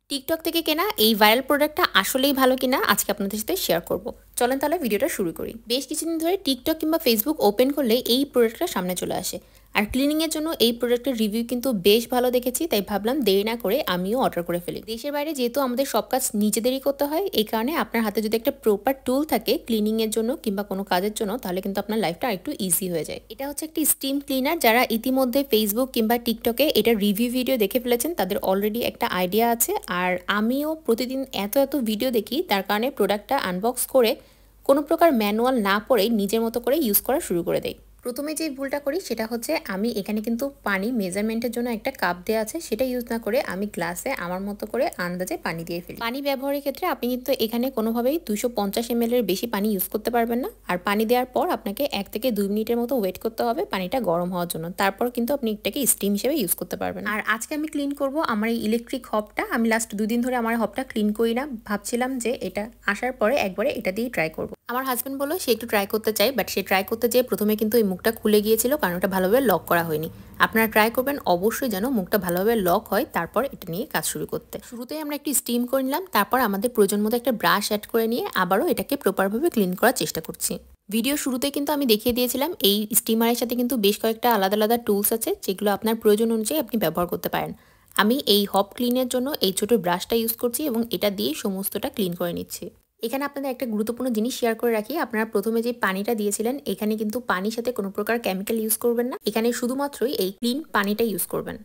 TikTok থেকে কেনা এই ভাইরাল প্রোডাক্টটা আসলেই ভালো কিনা আজকে আপনাদের সাথে শেয়ার করব। চলেন তাহলে ভিডিওটা শুরু করি। বেশ কিছুদিন ধরে টিকটক কিংবা ফেসবুক ওপেন করলে এই প্রোডাক্টটা সামনে চলে আসে। আর ক্লিনিংয়ের জন্য এই প্রোডাক্টের রিভিউ কিন্তু বেশ ভালো দেখেছি, তাই ভাবলাম দেরি না করে আমিও অর্ডার করে ফেলি। দেশের বাইরে যেহেতু আমাদের সব কাজ নিজেদেরই করতে হয়, এই কারণে আপনার হাতে যদি একটা প্রপার টুল থাকে ক্লিনিংয়ের জন্য কিংবা কোনো কাজের জন্য, তাহলে কিন্তু আপনার লাইফটা একটু ইজি হয়ে যায়। এটা হচ্ছে একটি স্টিম ক্লিনার। যারা ইতিমধ্যে ফেসবুক কিংবা টিকটকে এটার রিভিউ ভিডিও দেখে ফেলেছেন তাদের অলরেডি একটা আইডিয়া আছে। আর আমিও প্রতিদিন এত ভিডিও দেখি, তার কারণে প্রোডাক্টটা আনবক্স করে কোনো প্রকার ম্যানুয়াল না পড়েই নিজের মতো করে ইউজ করা শুরু করে দেই। প্রথমে যে ভুলটা করি সেটা হচ্ছে আমি এখানে কিন্তু পানি মেজারমেন্টের জন্য একটা কাপ দেওয়া আছে, সেটা ইউজ না করে আমি গ্লাসে আমার মতো করে আন্দাজে পানি দিয়ে ফেলি। পানি ব্যবহারের ক্ষেত্রে আপনি কিন্তু এখানে কোনোভাবেই 250 ml এর বেশি পানি ইউজ করতে পারবেন না। আর পানি দেওয়ার পর আপনাকে 1 থেকে 2 মিনিটের মতো ওয়েট করতে হবে পানিটা গরম হওয়ার জন্য, তারপর কিন্তু আপনি এটাকে স্টিম হিসেবে ইউজ করতে পারবেন। আর আজকে আমি ক্লিন করব আমার এই ইলেকট্রিক হবটা। আমি লাস্ট 2 দিন ধরে আমার হবটা ক্লিন করি না, ভাবছিলাম যে এটা আসার পরে একবারে এটা দিয়ে ট্রাই করব। আমার হাজব্যান্ড বললো সে একটু ট্রাই করতে চাই, বাট সে ট্রাই করতে যেয়ে প্রথমে কিন্তু এই মুখটা খুলে গিয়েছিল, কারণ ওটা ভালোভাবে লক করা হয়নি। আপনারা ট্রাই করবেন অবশ্যই যেন মুখটা ভালোভাবে লক হয়, তারপর এটা নিয়ে কাজ শুরু করতে। শুরুতেই আমরা একটু স্টিম করে নিলাম, তারপর আমাদের প্রয়োজন মতো একটা ব্রাশ অ্যাড করে নিয়ে আবারও এটাকে প্রপারভাবে ক্লিন করার চেষ্টা করছি। ভিডিও শুরুতে কিন্তু আমি দেখিয়ে দিয়েছিলাম এই স্টিমারের সাথে কিন্তু বেশ কয়েকটা আলাদা আলাদা টুলস আছে, যেগুলো আপনার প্রয়োজন অনুযায়ী আপনি ব্যবহার করতে পারেন। আমি এই হব ক্লিনের জন্য এই ছোট ব্রাশটা ইউজ করছি এবং এটা দিয়ে সমস্তটা ক্লিন করে নিচ্ছি। এখানে আপনাদের একটা গুরুত্বপূর্ণ জিনিস শেয়ার করে রাখি, আপনারা প্রথমে যে পানিটা দিয়েছিলেন এখানে কিন্তু পানির সাথে কোনো প্রকার কেমিক্যাল ইউজ করবেন না, এখানে শুধুমাত্রই এই ক্লিন পানিটা ইউজ করবেন।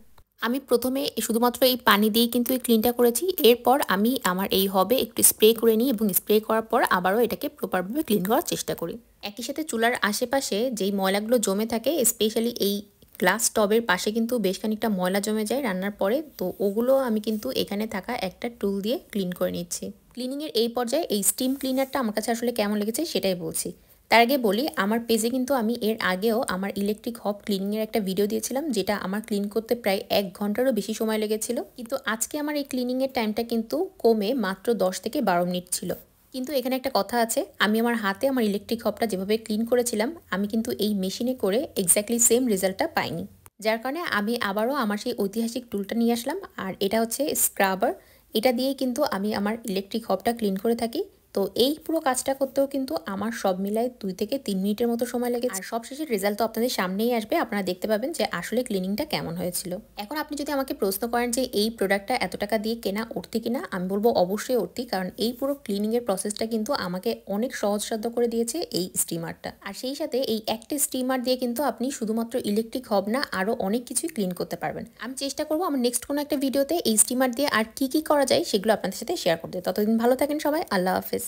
আমি প্রথমে শুধুমাত্র এই পানি দিয়েই কিন্তু এই ক্লিনটা করেছি। এরপর আমি আমার এই হবে একটু স্প্রে করে নিই এবং স্প্রে করার পর আবারও এটাকে প্রপারভাবে ক্লিন করার চেষ্টা করি। একই সাথে চুলার আশেপাশে যেই ময়লাগুলো জমে থাকে, স্পেশালি এই গ্লাস টবের পাশে কিন্তু বেশ খানিকটা ময়লা জমে যায় রান্নার পরে, তো ওগুলো আমি কিন্তু এখানে থাকা একটা টুল দিয়ে ক্লিন করে নিচ্ছি। ক্লিনিংয়ের এই পর্যায়ে এই স্টিম ক্লিনারটা আমার কাছে আসলে কেমন লেগেছে সেটাই বলছি। তার আগে বলি, আমার পেজে কিন্তু আমি এর আগেও আমার ইলেকট্রিক হব ক্লিনিংয়ের একটা ভিডিও দিয়েছিলাম, যেটা আমার ক্লিন করতে প্রায় 1 ঘন্টারও বেশি সময় লেগেছিল। কিন্তু আজকে আমার এই ক্লিনিংয়ের টাইমটা কিন্তু কমে মাত্র 10 থেকে 12 মিনিট ছিল। কিন্তু এখানে একটা কথা আছে, আমি আমার হাতে আমার ইলেকট্রিক হবটা যেভাবে ক্লিন করেছিলাম আমি কিন্তু এই মেশিনে করে এক্স্যাক্টলি সেম রেজাল্টটা পাইনি। যার কারণে আমি আবারও আমার সেই ঐতিহাসিক টুলটা নিয়ে আসলাম, আর এটা হচ্ছে স্ক্রাবার। এটা দিয়েই কিন্তু আমি আমার ইলেকট্রিক হবটা ক্লিন করে থাকি। তো এই পুরো কাজটা করতেও কিন্তু আমার সব মিলায় 2 থেকে 3 মিনিটের মতো সময় লেগেছে। আর সবশেষের রেজাল্ট তো আপনাদের সামনেই আসবে, আপনারা দেখতে পাবেন যে আসলে ক্লিনিংটা কেমন হয়েছিল। এখন আপনি যদি আমাকে প্রশ্ন করেন যে এই প্রোডাক্টটা এত টাকা দিয়ে কেনা অর্থী কিনা, আমি বলবো অবশ্যই অর্থী, কারণ এই পুরো ক্লিনিংয়ের প্রসেসটা কিন্তু আমাকে অনেক সহজসাধ্য করে দিয়েছে এই স্টিমারটা। আর সেই সাথে এই একটা স্টিমার দিয়ে কিন্তু আপনি শুধুমাত্র ইলেকট্রিক হব না, আরও অনেক কিছুই ক্লিন করতে পারবেন। আমি চেষ্টা করবো আমার নেক্সট কোনো একটা ভিডিওতে এই স্টিমার দিয়ে আর কি করা যায় সেগুলো আপনাদের সাথে শেয়ার করতে। ততদিন ভালো থাকেন সবাই, আল্লাহ হাফেজ।